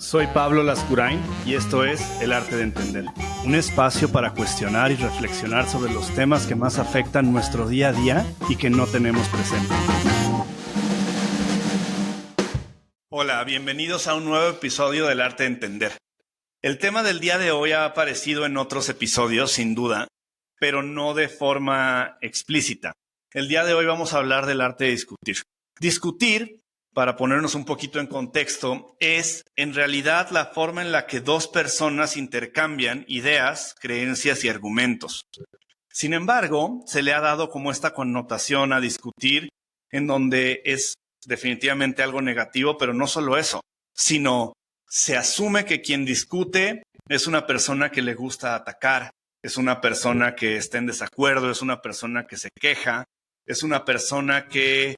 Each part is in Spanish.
Soy Pablo Lascurain y esto es El Arte de Entender, un espacio para cuestionar y reflexionar sobre los temas que más afectan nuestro día a día y que no tenemos presente. Hola, bienvenidos a un nuevo episodio del Arte de Entender. El tema del día de hoy ha aparecido en otros episodios, sin duda, pero no de forma explícita. El día de hoy vamos a hablar del arte de discutir. Discutir, para ponernos un poquito en contexto, es en realidad la forma en la que dos personas intercambian ideas, creencias y argumentos. Sin embargo, se le ha dado como esta connotación a discutir, en donde es definitivamente algo negativo, pero no solo eso, sino se asume que quien discute es una persona que le gusta atacar, es una persona que está en desacuerdo, es una persona que se queja, es una persona que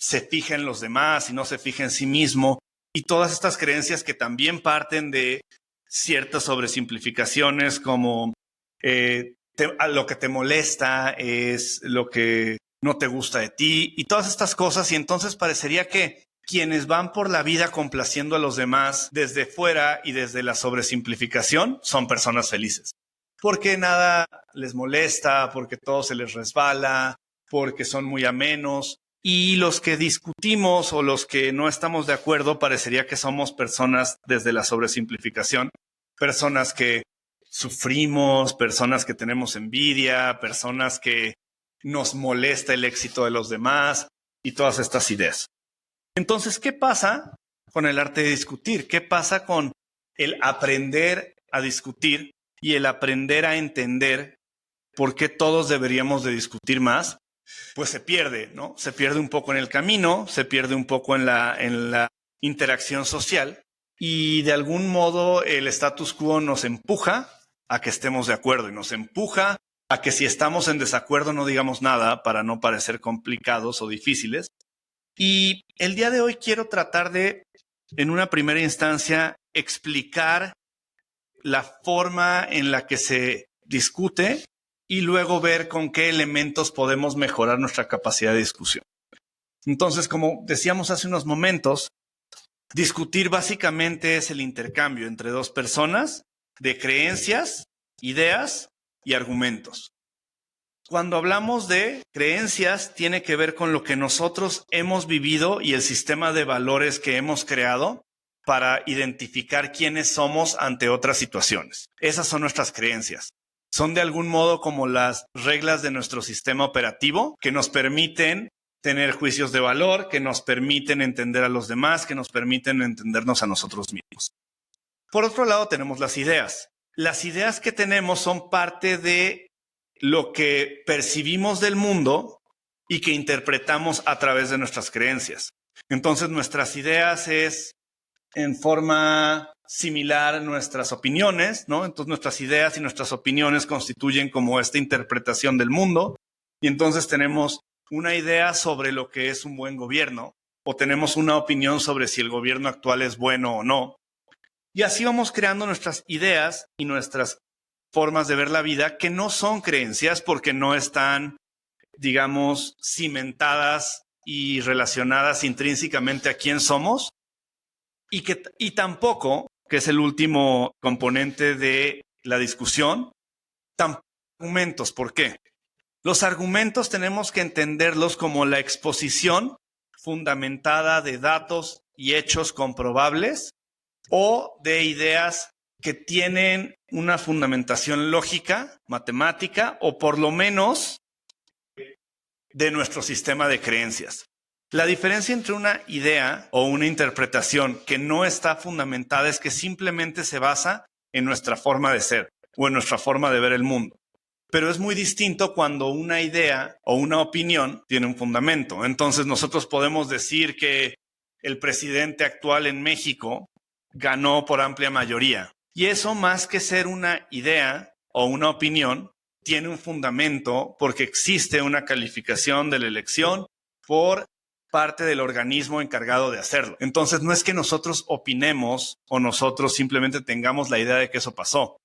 se fija en los demás y no se fija en sí mismo, y todas estas creencias que también parten de ciertas sobresimplificaciones como lo que te molesta es lo que no te gusta de ti y todas estas cosas, y entonces parecería que quienes van por la vida complaciendo a los demás desde fuera y desde la sobresimplificación son personas felices, porque nada les molesta, porque todo se les resbala, porque son muy amenos. Y los que discutimos o los que no estamos de acuerdo parecería que somos personas desde la sobresimplificación, personas que sufrimos, personas que tenemos envidia, personas que nos molesta el éxito de los demás y todas estas ideas. Entonces, ¿qué pasa con el arte de discutir? ¿Qué pasa con el aprender a discutir y el aprender a entender por qué todos deberíamos de discutir más? Pues se pierde, ¿no? Se pierde un poco en el camino, se pierde un poco en la interacción social, y de algún modo el status quo nos empuja a que estemos de acuerdo y nos empuja a que si estamos en desacuerdo no digamos nada para no parecer complicados o difíciles. Y el día de hoy quiero tratar de, en una primera instancia, explicar la forma en la que se discute y luego ver con qué elementos podemos mejorar nuestra capacidad de discusión. Entonces, como decíamos hace unos momentos, discutir básicamente es el intercambio entre dos personas de creencias, ideas y argumentos. Cuando hablamos de creencias, tiene que ver con lo que nosotros hemos vivido y el sistema de valores que hemos creado para identificar quiénes somos ante otras situaciones. Esas son nuestras creencias. Son de algún modo como las reglas de nuestro sistema operativo que nos permiten tener juicios de valor, que nos permiten entender a los demás, que nos permiten entendernos a nosotros mismos. Por otro lado, tenemos las ideas. Las ideas que tenemos son parte de lo que percibimos del mundo y que interpretamos a través de nuestras creencias. Entonces, nuestras ideas es en forma similar nuestras opiniones, ¿no? Entonces nuestras ideas y nuestras opiniones constituyen como esta interpretación del mundo, y entonces tenemos una idea sobre lo que es un buen gobierno o tenemos una opinión sobre si el gobierno actual es bueno o no. Y así vamos creando nuestras ideas y nuestras formas de ver la vida que no son creencias porque no están, digamos, cimentadas y relacionadas intrínsecamente a quién somos, y tampoco, que es el último componente de la discusión, tampoco argumentos. ¿Por qué? Los argumentos tenemos que entenderlos como la exposición fundamentada de datos y hechos comprobables o de ideas que tienen una fundamentación lógica, matemática o por lo menos de nuestro sistema de creencias. La diferencia entre una idea o una interpretación que no está fundamentada es que simplemente se basa en nuestra forma de ser o en nuestra forma de ver el mundo. Pero es muy distinto cuando una idea o una opinión tiene un fundamento. Entonces nosotros podemos decir que el presidente actual en México ganó por amplia mayoría. Y eso, más que ser una idea o una opinión, tiene un fundamento porque existe una calificación de la elección por parte del organismo encargado de hacerlo. Entonces no es que nosotros opinemos o nosotros simplemente tengamos la idea de que eso pasó.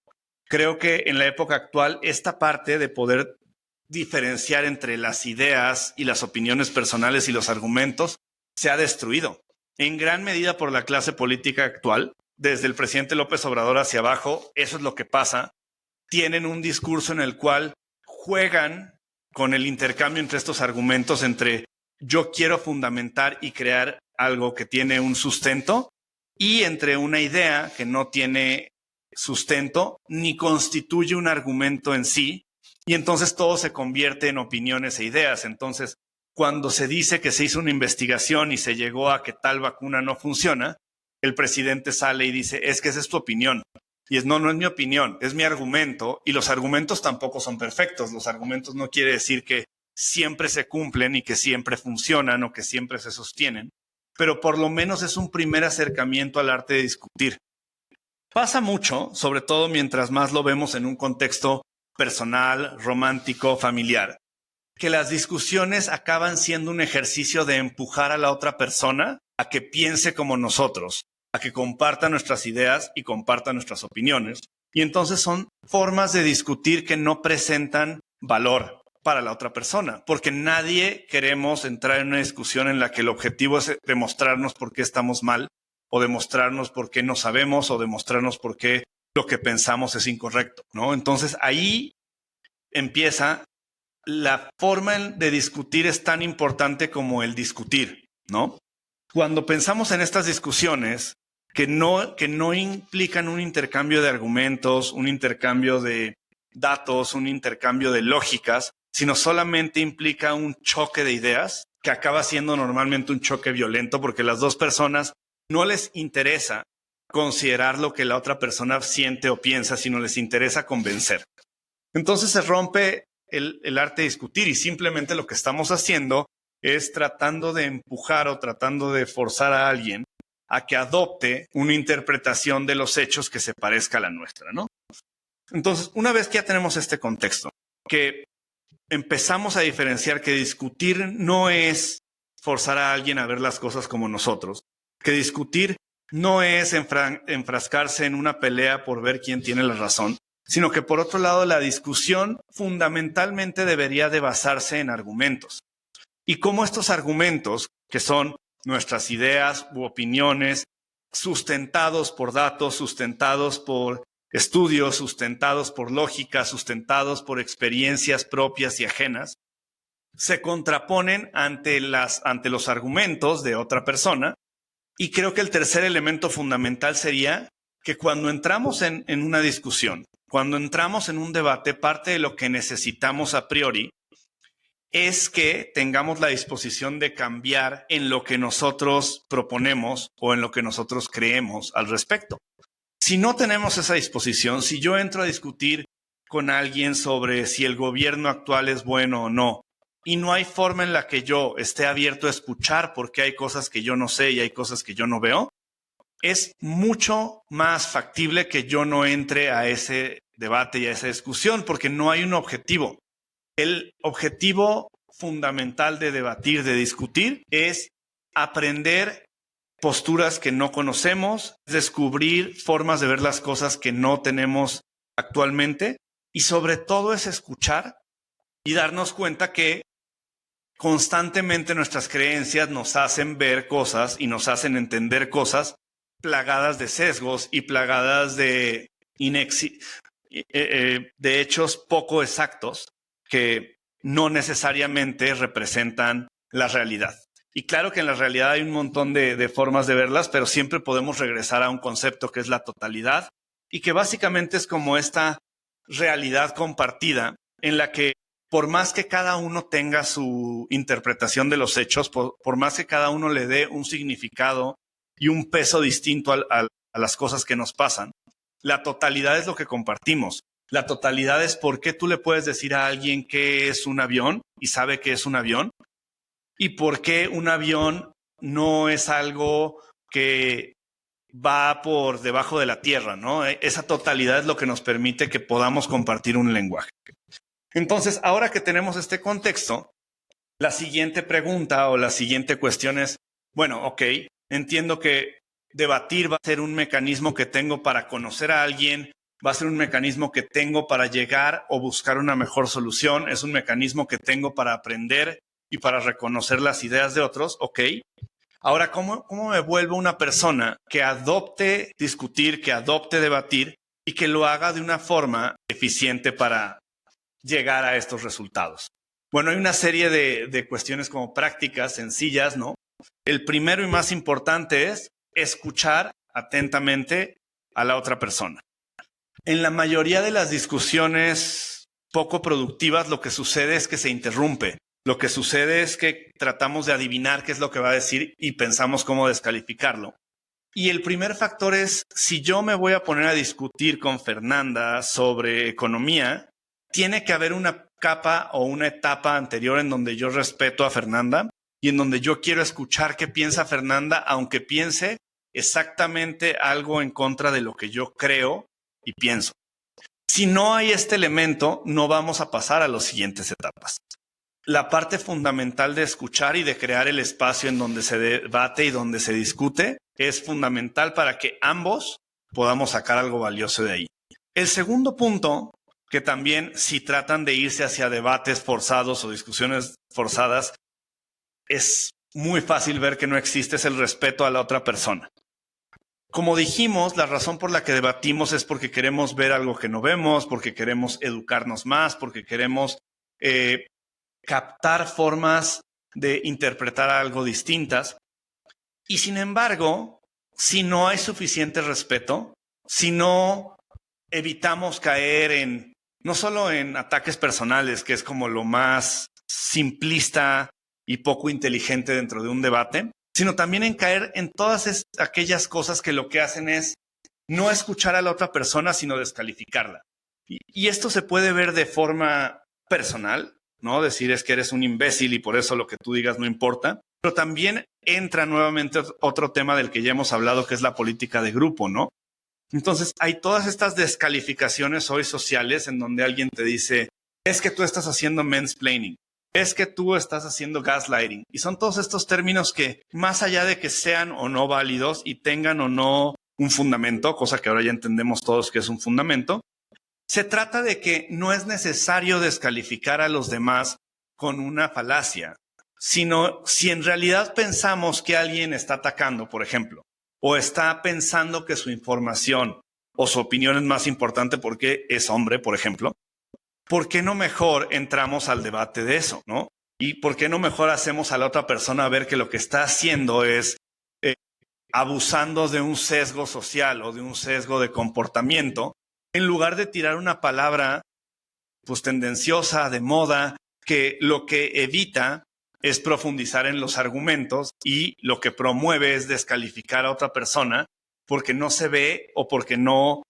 Creo que en la época actual esta parte de poder diferenciar entre las ideas y las opiniones personales y los argumentos se ha destruido en gran medida por la clase política actual, desde el presidente López Obrador hacia abajo, eso es lo que pasa. Tienen un discurso en el cual juegan con el intercambio entre estos argumentos, entre yo quiero fundamentar y crear algo que tiene un sustento, y entre una idea que no tiene sustento ni constituye un argumento en sí, y entonces todo se convierte en opiniones e ideas. Entonces, cuando se dice que se hizo una investigación y se llegó a que tal vacuna no funciona, el presidente sale y dice, es que esa es tu opinión. Y no es mi opinión, es mi argumento, y los argumentos tampoco son perfectos. Los argumentos no quiere decir que siempre se cumplen y que siempre funcionan o que siempre se sostienen, pero por lo menos es un primer acercamiento al arte de discutir. Pasa mucho, sobre todo mientras más lo vemos en un contexto personal, romántico, familiar, que las discusiones acaban siendo un ejercicio de empujar a la otra persona a que piense como nosotros, a que comparta nuestras ideas y comparta nuestras opiniones. Y entonces son formas de discutir que no presentan valor para la otra persona, porque nadie queremos entrar en una discusión en la que el objetivo es demostrarnos por qué estamos mal, o demostrarnos por qué no sabemos, o demostrarnos por qué lo que pensamos es incorrecto, ¿no? Entonces ahí empieza la forma de discutir, es tan importante como el discutir, ¿no? Cuando pensamos en estas discusiones que no implican un intercambio de argumentos, un intercambio de datos, un intercambio de lógicas, sino solamente implica un choque de ideas, que acaba siendo normalmente un choque violento, porque las dos personas no les interesa considerar lo que la otra persona siente o piensa, sino les interesa convencer. Entonces se rompe el arte de discutir, y simplemente lo que estamos haciendo es tratando de empujar o tratando de forzar a alguien a que adopte una interpretación de los hechos que se parezca a la nuestra, ¿no? Entonces, una vez que ya tenemos este contexto, que empezamos a diferenciar que discutir no es forzar a alguien a ver las cosas como nosotros, que discutir no es enfrascarse en una pelea por ver quién tiene la razón, sino que por otro lado la discusión fundamentalmente debería de basarse en argumentos. Y cómo estos argumentos, que son nuestras ideas u opiniones, sustentados por datos, sustentados por estudios, sustentados por lógica, sustentados por experiencias propias y ajenas, se contraponen ante los argumentos de otra persona. Y creo que el tercer elemento fundamental sería que cuando entramos en una discusión, cuando entramos en un debate, parte de lo que necesitamos a priori es que tengamos la disposición de cambiar en lo que nosotros proponemos o en lo que nosotros creemos al respecto. Si no tenemos esa disposición, si yo entro a discutir con alguien sobre si el gobierno actual es bueno o no, y no hay forma en la que yo esté abierto a escuchar porque hay cosas que yo no sé y hay cosas que yo no veo, es mucho más factible que yo no entre a ese debate y a esa discusión, porque no hay un objetivo. El objetivo fundamental de debatir, de discutir, es aprender posturas que no conocemos, descubrir formas de ver las cosas que no tenemos actualmente, y sobre todo es escuchar y darnos cuenta que constantemente nuestras creencias nos hacen ver cosas y nos hacen entender cosas plagadas de sesgos y plagadas de hechos poco exactos que no necesariamente representan la realidad. Y claro que en la realidad hay un montón de formas de verlas, pero siempre podemos regresar a un concepto que es la totalidad, y que básicamente es como esta realidad compartida en la que por más que cada uno tenga su interpretación de los hechos, por más que cada uno le dé un significado y un peso distinto a las cosas que nos pasan, la totalidad es lo que compartimos. La totalidad es por qué tú le puedes decir a alguien qué es un avión y sabe que es un avión, y por qué un avión no es algo que va por debajo de la tierra, ¿no? Esa totalidad es lo que nos permite que podamos compartir un lenguaje. Entonces, ahora que tenemos este contexto, la siguiente pregunta o la siguiente cuestión es, bueno, ok, entiendo que debatir va a ser un mecanismo que tengo para conocer a alguien, va a ser un mecanismo que tengo para llegar o buscar una mejor solución, es un mecanismo que tengo para aprender y para reconocer las ideas de otros, ok. Ahora, ¿cómo me vuelvo una persona que adopte discutir, que adopte debatir y que lo haga de una forma eficiente para llegar a estos resultados? Bueno, hay una serie de cuestiones como prácticas sencillas, ¿no? El primero y más importante es escuchar atentamente a la otra persona. En la mayoría de las discusiones poco productivas, lo que sucede es que se interrumpe. Lo que sucede es que tratamos de adivinar qué es lo que va a decir y pensamos cómo descalificarlo. Y el primer factor es, si yo me voy a poner a discutir con Fernanda sobre economía, tiene que haber una capa o una etapa anterior en donde yo respeto a Fernanda y en donde yo quiero escuchar qué piensa Fernanda, aunque piense exactamente algo en contra de lo que yo creo y pienso. Si no hay este elemento, no vamos a pasar a las siguientes etapas. La parte fundamental de escuchar y de crear el espacio en donde se debate y donde se discute es fundamental para que ambos podamos sacar algo valioso de ahí. El segundo punto, que también si tratan de irse hacia debates forzados o discusiones forzadas, es muy fácil ver que no existe, es el respeto a la otra persona. Como dijimos, la razón por la que debatimos es porque queremos ver algo que no vemos, porque queremos educarnos más, porque queremos captar formas de interpretar algo distintas. Y sin embargo, si no hay suficiente respeto, si no evitamos caer en, no solo en ataques personales, que es como lo más simplista y poco inteligente dentro de un debate, sino también en caer en todas aquellas cosas que lo que hacen es no escuchar a la otra persona, sino descalificarla. Y esto se puede ver de forma personal, ¿no? Decir es que eres un imbécil y por eso lo que tú digas no importa. Pero también entra nuevamente otro tema del que ya hemos hablado, que es la política de grupo, ¿no? Entonces hay todas estas descalificaciones hoy sociales en donde alguien te dice, es que tú estás haciendo mansplaining, es que tú estás haciendo gaslighting. Y son todos estos términos que, más allá de que sean o no válidos y tengan o no un fundamento, cosa que ahora ya entendemos todos que es un fundamento, se trata de que no es necesario descalificar a los demás con una falacia, sino si en realidad pensamos que alguien está atacando, por ejemplo, o está pensando que su información o su opinión es más importante porque es hombre, por ejemplo, ¿por qué no mejor entramos al debate de eso, ¿no? ¿Y por qué no mejor hacemos a la otra persona ver que lo que está haciendo es abusando de un sesgo social o de un sesgo de comportamiento, en lugar de tirar una palabra pues tendenciosa, de moda, que lo que evita es profundizar en los argumentos y lo que promueve es descalificar a otra persona porque no se ve o porque no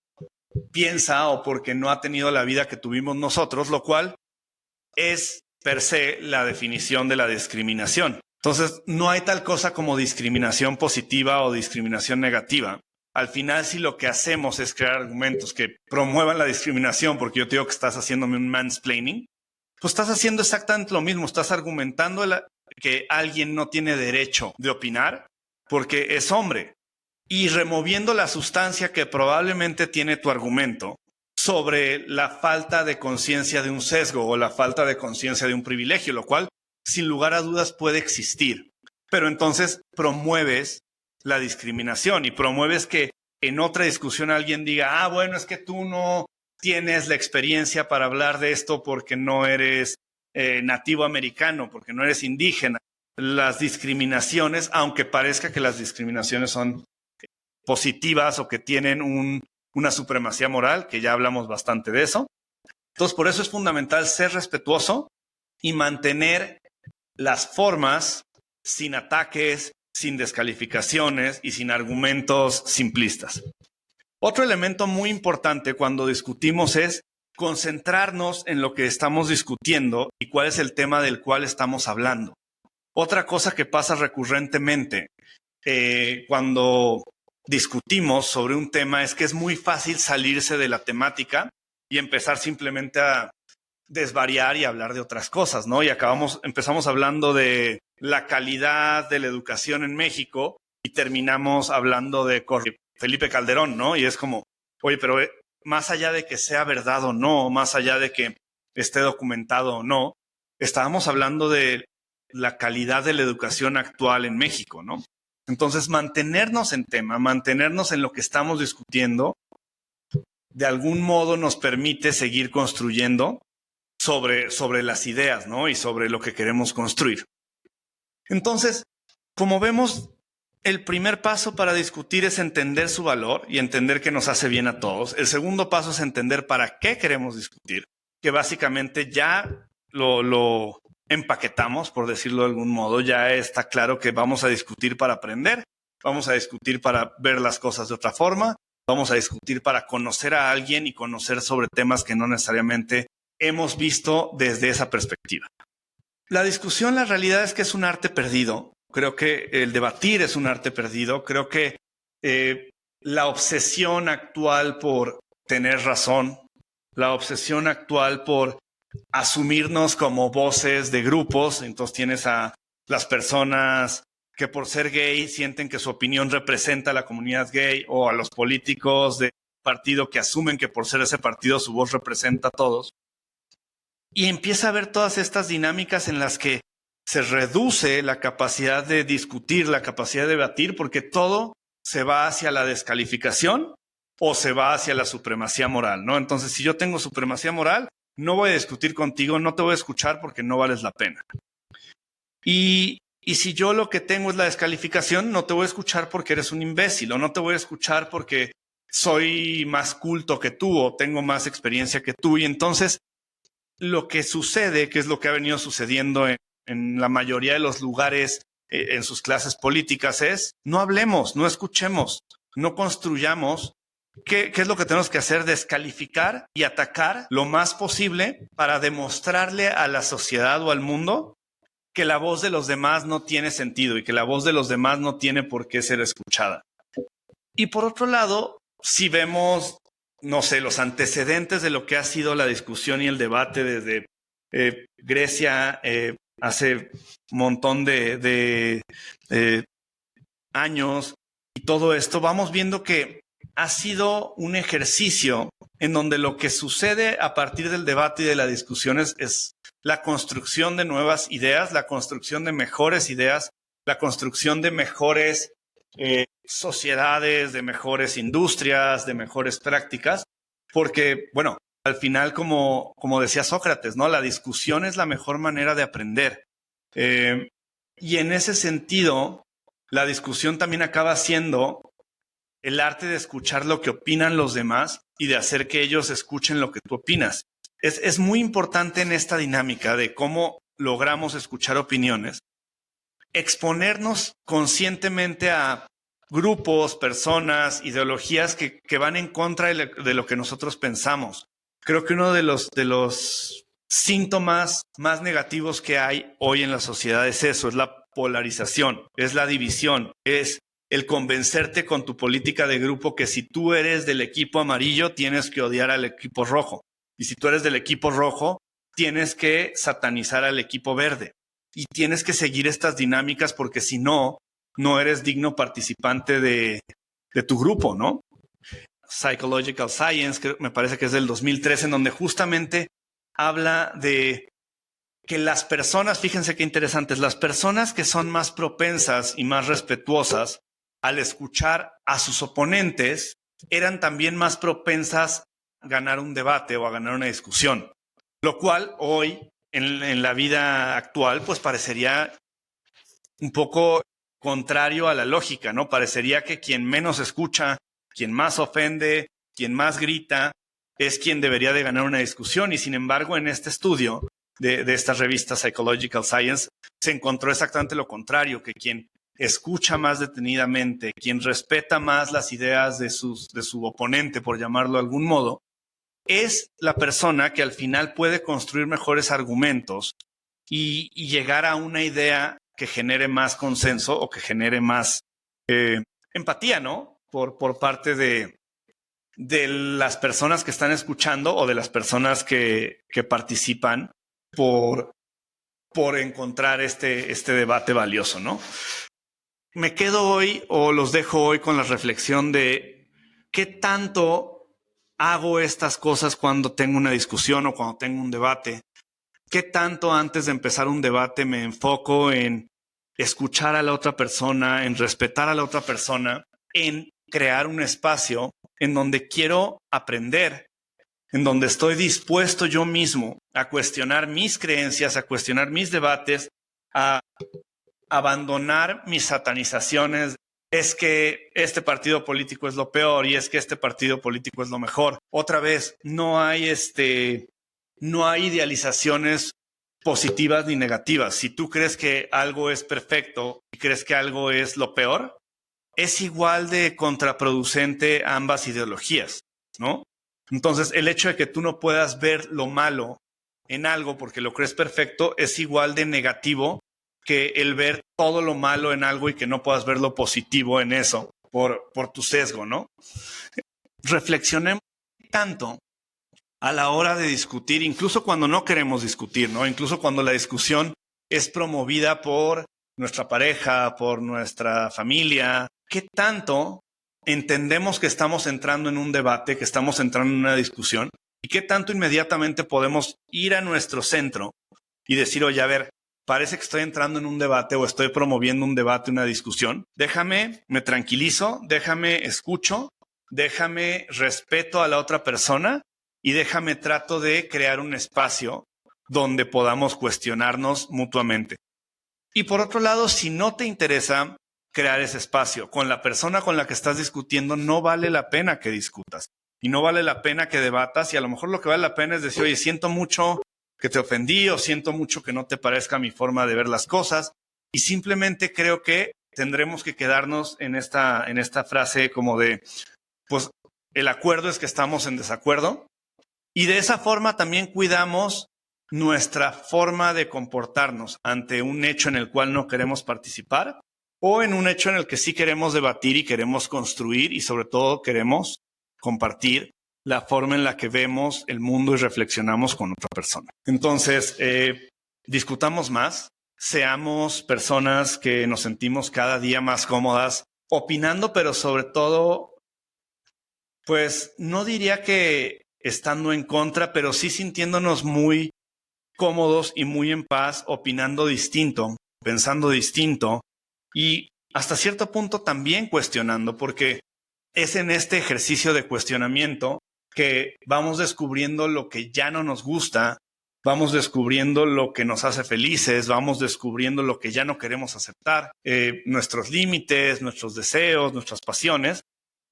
piensa o porque no ha tenido la vida que tuvimos nosotros, lo cual es per se la definición de la discriminación. Entonces, no hay tal cosa como discriminación positiva o discriminación negativa. Al final, si lo que hacemos es crear argumentos que promuevan la discriminación, porque yo te digo que estás haciéndome un mansplaining, pues estás haciendo exactamente lo mismo. Estás argumentando que alguien no tiene derecho de opinar porque es hombre y removiendo la sustancia que probablemente tiene tu argumento sobre la falta de conciencia de un sesgo o la falta de conciencia de un privilegio, lo cual sin lugar a dudas puede existir. Pero entonces promueves la discriminación y promueves que en otra discusión alguien diga, bueno, es que tú no tienes la experiencia para hablar de esto porque no eres nativo americano, porque no eres indígena. Las discriminaciones, aunque parezca que las discriminaciones son positivas o que tienen una supremacía moral, que ya hablamos bastante de eso. Entonces, por eso es fundamental ser respetuoso y mantener las formas sin ataques, sin descalificaciones y sin argumentos simplistas. Otro elemento muy importante cuando discutimos es concentrarnos en lo que estamos discutiendo y cuál es el tema del cual estamos hablando. Otra cosa que pasa recurrentemente cuando discutimos sobre un tema es que es muy fácil salirse de la temática y empezar simplemente a desvariar y hablar de otras cosas, ¿no? Y empezamos hablando de la calidad de la educación en México y terminamos hablando de Felipe Calderón, ¿no? Y es como, oye, pero más allá de que sea verdad o no, más allá de que esté documentado o no, estábamos hablando de la calidad de la educación actual en México, ¿no? Entonces, mantenernos en tema, mantenernos en lo que estamos discutiendo, de algún modo nos permite seguir construyendo sobre las ideas, ¿no? Y sobre lo que queremos construir. Entonces, como vemos, el primer paso para discutir es entender su valor y entender que nos hace bien a todos. El segundo paso es entender para qué queremos discutir, que básicamente ya lo empaquetamos, por decirlo de algún modo. Ya está claro que vamos a discutir para aprender, vamos a discutir para ver las cosas de otra forma, vamos a discutir para conocer a alguien y conocer sobre temas que no necesariamente hemos visto desde esa perspectiva. La discusión, la realidad es que es un arte perdido. Creo que el debatir es un arte perdido. Creo que la obsesión actual por tener razón, la obsesión actual por asumirnos como voces de grupos, entonces tienes a las personas que por ser gay sienten que su opinión representa a la comunidad gay, o a los políticos de partido que asumen que por ser ese partido su voz representa a todos. Y empieza a haber todas estas dinámicas en las que se reduce la capacidad de discutir, la capacidad de debatir, porque todo se va hacia la descalificación o se va hacia la supremacía moral, ¿no? Entonces, si yo tengo supremacía moral, no voy a discutir contigo, no te voy a escuchar porque no vales la pena. Y si yo lo que tengo es la descalificación, no te voy a escuchar porque eres un imbécil, o no te voy a escuchar porque soy más culto que tú o tengo más experiencia que tú. Y entonces, lo que sucede, que es lo que ha venido sucediendo en la mayoría de los lugares, en sus clases políticas, es no hablemos, no escuchemos, no construyamos. ¿Qué es lo que tenemos que hacer? Descalificar y atacar lo más posible para demostrarle a la sociedad o al mundo que la voz de los demás no tiene sentido y que la voz de los demás no tiene por qué ser escuchada. Y por otro lado, si vemos, no sé, los antecedentes de lo que ha sido la discusión y el debate desde Grecia hace un montón de años y todo esto, vamos viendo que ha sido un ejercicio en donde lo que sucede a partir del debate y de la discusión es la construcción de nuevas ideas, la construcción de mejores ideas, la construcción de mejores sociedades, de mejores industrias, de mejores prácticas, porque, bueno, al final, como decía Sócrates, ¿no? La discusión es la mejor manera de aprender. Y en ese sentido, la discusión también acaba siendo el arte de escuchar lo que opinan los demás y de hacer que ellos escuchen lo que tú opinas. Es muy importante en esta dinámica de cómo logramos escuchar opiniones, exponernos conscientemente a grupos, personas, ideologías que van en contra de lo que nosotros pensamos. Creo que uno de los síntomas más negativos que hay hoy en la sociedad es eso, es la polarización, es la división, es el convencerte con tu política de grupo que si tú eres del equipo amarillo tienes que odiar al equipo rojo, y si tú eres del equipo rojo tienes que satanizar al equipo verde, y tienes que seguir estas dinámicas porque si no, no eres digno participante de tu grupo, ¿no? Psychological Science, me parece que es del 2013, en donde justamente habla de que las personas, fíjense qué interesantes, las personas que son más propensas y más respetuosas al escuchar a sus oponentes eran también más propensas a ganar un debate o a ganar una discusión, lo cual hoy en la vida actual pues parecería un poco contrario a la lógica, ¿no? Parecería que quien menos escucha, quien más ofende, quien más grita, es quien debería de ganar una discusión. Y sin embargo, en este estudio de esta revista Psychological Science, se encontró exactamente lo contrario, que quien escucha más detenidamente, quien respeta más las ideas de su oponente, por llamarlo de algún modo, es la persona que al final puede construir mejores argumentos y llegar a una idea que genere más consenso o que genere más empatía, ¿no? Por parte de las personas que están escuchando o de las personas que participan por encontrar este debate valioso, ¿no? Me quedo hoy o los dejo hoy con la reflexión de qué tanto hago estas cosas cuando tengo una discusión o cuando tengo un debate. ¿Qué tanto antes de empezar un debate me enfoco en escuchar a la otra persona, en respetar a la otra persona, en crear un espacio en donde quiero aprender, en donde estoy dispuesto yo mismo a cuestionar mis creencias, a cuestionar mis debates, a abandonar mis satanizaciones. Es que este partido político es lo peor y es que este partido político es lo mejor. Otra vez, no hay idealizaciones positivas ni negativas. Si tú crees que algo es perfecto y crees que algo es lo peor, es igual de contraproducente a ambas ideologías, ¿no? Entonces, el hecho de que tú no puedas ver lo malo en algo porque lo crees perfecto es igual de negativo que el ver todo lo malo en algo y que no puedas ver lo positivo en eso por tu sesgo, ¿no? Reflexionemos tanto a la hora de discutir, incluso cuando no queremos discutir, ¿no? Incluso cuando la discusión es promovida por nuestra pareja, por nuestra familia. ¿Qué tanto entendemos que estamos entrando en un debate, que estamos entrando en una discusión? ¿Y qué tanto inmediatamente podemos ir a nuestro centro y decir, oye, a ver, parece que estoy entrando en un debate o estoy promoviendo un debate, una discusión? Déjame, me tranquilizo, déjame, escucho, déjame, respeto a la otra persona y déjame, trato de crear un espacio donde podamos cuestionarnos mutuamente. Y por otro lado, si no te interesa crear ese espacio con la persona con la que estás discutiendo, no vale la pena que discutas y no vale la pena que debatas, y a lo mejor lo que vale la pena es decir, oye, siento mucho que te ofendí o siento mucho que no te parezca mi forma de ver las cosas, y simplemente creo que tendremos que quedarnos en esta frase como de, pues el acuerdo es que estamos en desacuerdo, y de esa forma también cuidamos nuestra forma de comportarnos ante un hecho en el cual no queremos participar o en un hecho en el que sí queremos debatir y queremos construir y sobre todo queremos compartir la forma en la que vemos el mundo y reflexionamos con otra persona. Entonces, discutamos más, seamos personas que nos sentimos cada día más cómodas opinando, pero sobre todo, pues no diría que estando en contra, pero sí sintiéndonos muy cómodos y muy en paz, opinando distinto, pensando distinto y hasta cierto punto también cuestionando, porque es en este ejercicio de cuestionamiento que vamos descubriendo lo que ya no nos gusta, vamos descubriendo lo que nos hace felices, vamos descubriendo lo que ya no queremos aceptar, nuestros límites, nuestros deseos, nuestras pasiones.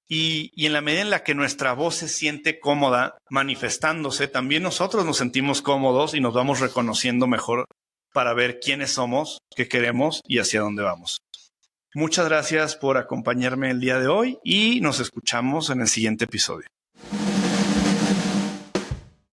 Y en la medida en la que nuestra voz se siente cómoda manifestándose, también nosotros nos sentimos cómodos y nos vamos reconociendo mejor para ver quiénes somos, qué queremos y hacia dónde vamos. Muchas gracias por acompañarme el día de hoy y nos escuchamos en el siguiente episodio.